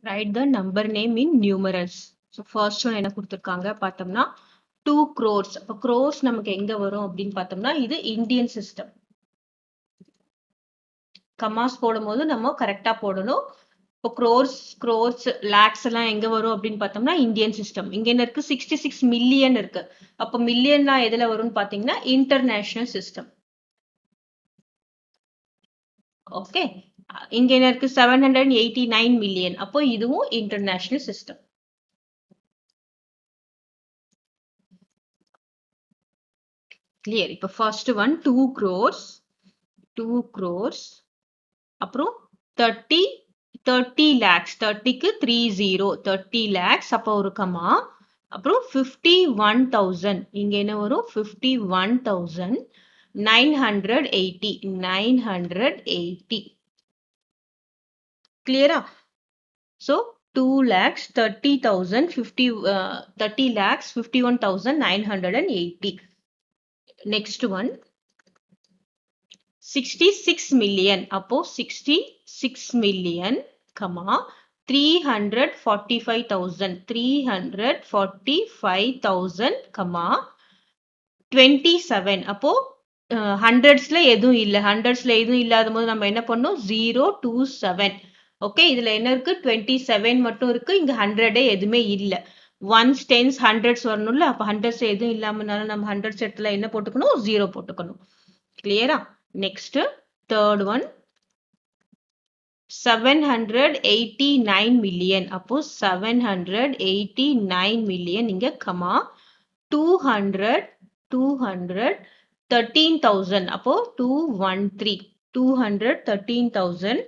write the number name in numerals. So first one என்ன கொடுத்திருக்காங்க பார்த்தோம்னா 2 crores. அப்ப crores நமக்கு எங்க வரும் அப்படின்னு பார்த்தோம்னா இது இந்தியன் சிஸ்டம். கமாஸ் போடும்போது நம்ம கரெக்டா போடணும். இப்போ crores lakhs எல்லாம் எங்க வரும் அப்படின்னு பார்த்தோம்னா இந்தியன் சிஸ்டம். இங்க என்ன இருக்கு 66 மில்லியன் இருக்கு. அப்ப மில்லியன்னா எதுல வரும்னு பாத்தீங்கன்னா இன்டர்நேஷனல் சிஸ்டம். ஓகே, இங்க என்ன இருக்கு 789 மில்லியன். அப்போ இதுவும் இன்டர்நேஷனல் சிஸ்டம். கிளியர். இப்போ ஃபர்ஸ்ட் ஒன் 2 crores அப்புறம் 30 lakhs. 30க்கு 30 lakhs. அப்போ ஒரு கமா. அப்புறம் 51,000. இங்க என்ன வரும் 51,980. கிளியரா? So 2 lakhs 30,000 30 lakhs 51,980. Next one 66 million. அப்போ 66 million, 345,000 345,000, 27. அப்போ ஹண்ட்ரட்ஸ்ல எதுவும் இல்ல. ஹண்ட்ரட்ஸ்ல எதுவும் இல்லாத போது நம்ம என்ன பண்ணோம் 027. ஓகே, இதுல என்ன இருக்கு 27 மட்டும் இருக்கு. இங்க 100 எதுவுமே இல்ல. ஒன்ஸ் டென்ஸ் ஹண்ட்ரட்ஸ் வரணும்ல. அப்ப ஹண்ட்ரட்ஸ் எதுவும் இல்லாமனால நம்ம ஹண்ட்ரட்ஸ் இடத்துல என்ன போட்டுக்கணும் 0 போட்டுக்கணும். கிளியரா? Next third one 789 million. அப்போ 789 மில்லியன் இங்க 213,000. அப்போ 213,000.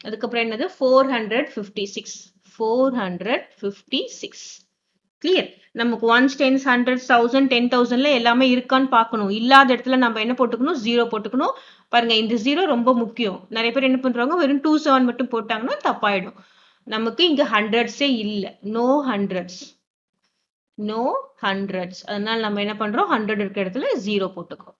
அதுக்கப்புறம் என்னது 456. கிளியர்? நமக்கு ஒன்ஸ் டென்ஸ் ஹண்ட்ரட் 1000 10,000ல எல்லாமே இருக்கான்னு பார்க்கணும். இல்லாத இடத்துல நம்ம என்ன போட்டுக்கணும் 0 போட்டுக்கணும். பாருங்க, இந்த 0 ரொம்ப முக்கியம். நிறைய பேர் என்ன பண்றாங்க வெறும் 27 மட்டும் போட்டாங்கன்னா தப்பாயிடும். நமக்கு இங்க ஹண்ட்ரட்ஸே இல்ல. No hundreds. அதனால நம்ம என்ன பண்றோம் 100 இருக்கிற இடத்துல 0 போட்டுக்கோம்.